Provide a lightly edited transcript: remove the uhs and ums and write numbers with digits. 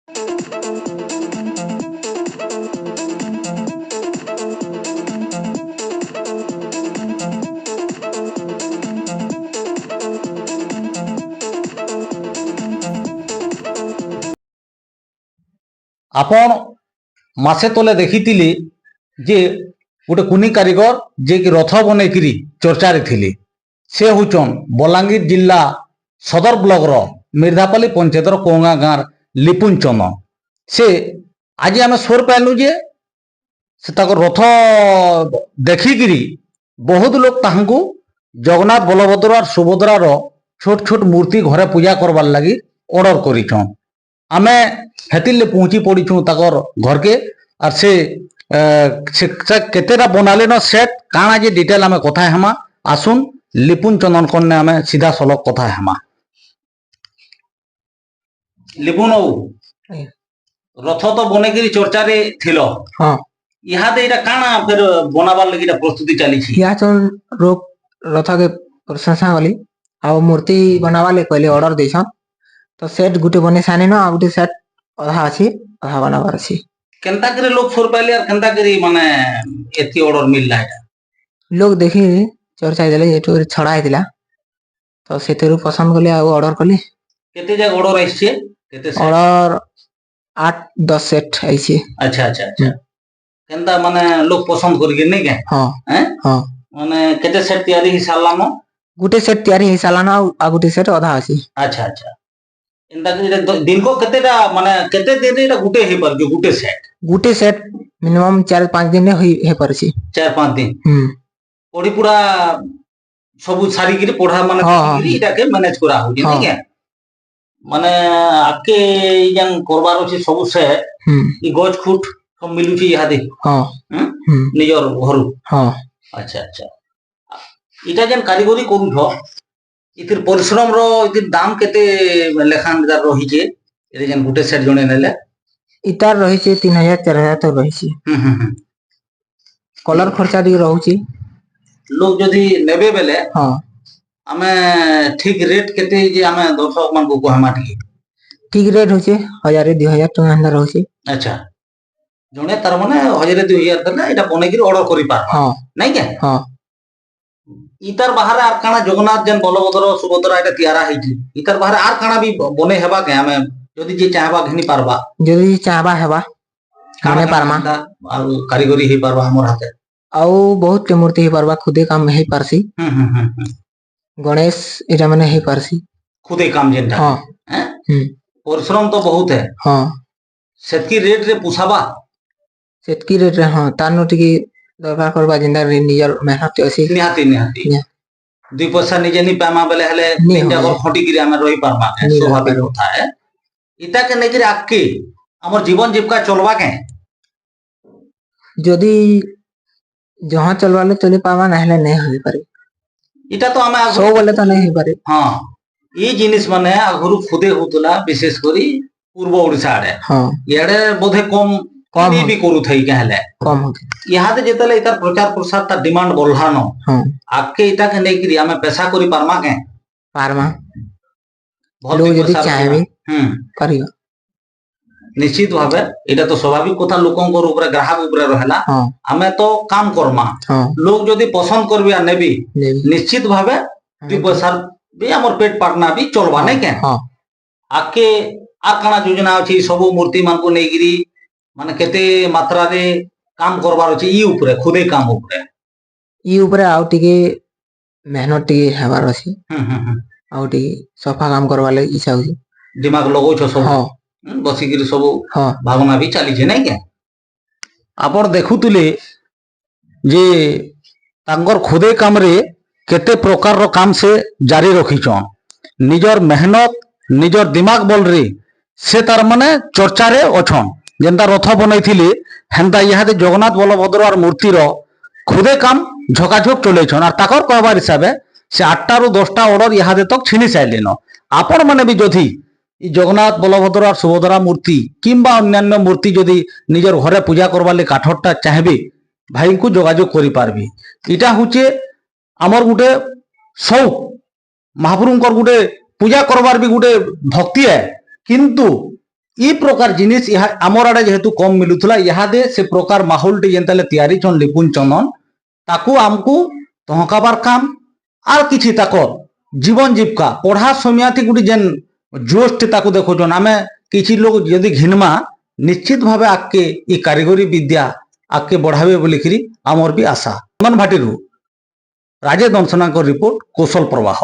आपण मासे तले देखिथिले जे गोटे कुनी कारीगर जे कि रथ बनैकिरी चर्चारे थिले से होचन बलांगीर जिला सदर ब्लॉक रो मिर्धापाली पंचायतर कोंगा गाँव लिपुन चंदन से आज आम सोर पाइलु जे से रथ देखिकी बहुत लोग ताहू जगन्नाथ बलभद्र और सुभद्रार छोट छोट मूर्ति घरे पूजा करवार लगी ऑर्डर करिछन आमे हेतिले पहुंची पड़ीछू ताकर घर के और से केतेटा बनाले न सेट काना जे डिटेल आमे कथा हेमा आसुन लिपुन चंदन कन्ने आमे सीधा सलक कथा हेमा लिपुन रथ तो बनेगिरी चर्चा रे थिलो हां इहादे एटा काना फिर बनाबार लगी प्रस्तुति चली छी या चल रोक रथ के प्रशंसा वाली आ मूर्ति बनावाले कहले ऑर्डर देछन तो सेट गुटे बने साने न आ गुटे सेट आधा अछि आधा बनाबार अछि केनता करे लोग फोर पाइले और केनता करे माने एती ऑर्डर मिलला है लोग देखि चर्चा देले एटो छडा आइतिला तो सेतेरु पसंद करले आ ऑर्डर करले केते जग ऑर्डर आइछे केते सेट ऑर्डर 8-10 सेट आइछे अच्छा अच्छा अच्छा केनता माने लोग पसंद करके नै के हां हैं हां माने केते सेट तैयारी हिसाला न गुटे सेट तैयारी हिसाला न आ गुटे सेट आधा अछि अच्छा अच्छा इंदा दिन को केतेटा माने केते दिन रे गुटे हे पर गुटे सेट मिनिमम 4-5 दिन हे परछि 4-5 दिन पड़ी पूरा सब सारी गिरी पढ़ा माने गिरी इटा के मैनेज करा हो जे ठीक है माने आके जन करबार अछि सब से ई गज खुट सब मिलु छी इहा दे हां निजर घर हां अच्छा अच्छा इटा जन कारीगरी करू छ इतिर परिश्रम रो इतिर दाम केते लेखान दार रही जे एरे जन गुटे सेट जने नेले इतार रही छे 3000-4000 तो रही छे कलर खर्चा दी रहू छी लोग जदी नेबे बेले हां हमें ठीक रेट केते जे हमें दर्शक मन को कहमा ठीक रेट होचे 1000-2000 टका अंदर रहू छी अच्छा जने तार माने 1000-2000 तक एटा बने के ऑर्डर करि पार हां नै के हां इतर बाहर आर काना जगन्नाथ जन बलभद्र सुभद्रा एटा तैयारा हेची इतर बाहर आर काना भी बने हेबा के हमें जदी जे चाहबा घनी पारबा जदी चाहबा हेबा बने पारमा और कारीगरी हे पारबा हमर हाथे आउ बहुत मूर्ति हे पारबा खुदे काम हे पारसी गणेश एटा माने हे पारसी खुदे काम जेनटा हां परिश्रम तो बहुत है हां सेतकी रेट रे पुछाबा सेतकी रेट रे हां तानो टिकी दरकार करबा जिंदा नियर मेहनत अछि निहाती निहाती दुई पैसा निजे नि पामा बेले हले निजा घर खटी गिरे हम रही पारमा स्वाभाविक होता है इता के नेगिरे आके हमर जीवन जीविका चलबा के जदी जहां चलवाले चले पावा नहले नै होई पारे इटा तो हमें सो बोले तो नहीं पारे हां ई जिनिस माने अगरु खुदे होतला विशेष करी पूर्व ओडिसा आडे हां याडे बोधे कम भी करू थई कहले कम होते यहाँ दे जेतले इतर प्रचार प्रसार ता डिमांड बढ़ला न हां आके इता के नै करी हमें पैसा करी पारमा के पारमा लोग जदी चाहेबे करियो निश्चित भाबे एटा तो स्वाभाविक कथा लोकन को ऊपर ग्राहक ऊपर रहला हमें तो काम करमा लोग जदी पसंद करबे आ नेबी निश्चित भाबे दुई पैसा भी हमर पेट पाटना भी चलबा नै के हां आके आ काना योजना अछि सब मूर्ति मान को नै गिरी माने केते मात्रा रे काम करबार अछि ई ऊपर खुदे काम ऊपर आउ टिके मेहनत टिके हेबार अछि आउ टिके सफा काम करबा ले इच्छा होछि दिमाग लगो छ सब हां बसी गिरी सब भावना भी चली छै नै के आपण देखुतले जे तांगर खुदे काम रे केते प्रकार रो काम से जारी रखी छ निजर मेहनत निजर दिमाग बल रे से तार माने चर्चा रे अछन जेंता रथ बनई थिले हेंता इहादे जगन्नाथ बलभद्र और मूर्ति रो खुदे काम झकाझक चले छन और ताकर कहबार हिसाबे से 8टा रु 10टा ऑर्डर इहादे तक छिनी साइलेन आपण माने भी जथि जगन्नाथ बलभद्र और सुभद्रा मूर्ति किंबा अन्यान्य मूर्ति जदि निजर घरे पूजा करबा ले काठरटा चाहेबे भाई को जोगाजोग करि पारबे इटा हुचे हमर गुटे शौक महाप्रभुकर गुटे पूजा करबार भी गुटे भक्ति है किंतु ଇ ପ୍ରକାର ଜିନିଷ ଆମର ଆଡେ ଯେହେତୁ କମ ମିଳୁଥିଲା ଇହାଦେ ସେ ପ୍ରକାର ମାହୋଲଟି ଯେନ୍ତାଲେ ତିଆରି ଛନ୍ ଲିପୁନ ଚନ୍ଦନ ତାକୁ ଆମକୁ ତହକାବାର କାମ আর কিছু তাকর জীবন জীবিকা পড়া সময়তে গোটে যেন জোশটি তাকে দেখুছন আমি কিছু লোক যদি ঘিনমা নিশ্চিত ভাবে আগে ই কারিগরি বিদ্যা আগে বঢ়াবে বলিকি আমার বি আশা ভাটিরু রাজে দংশনাঙ্ক রিপোর্ট কৌশল প্রবাহ।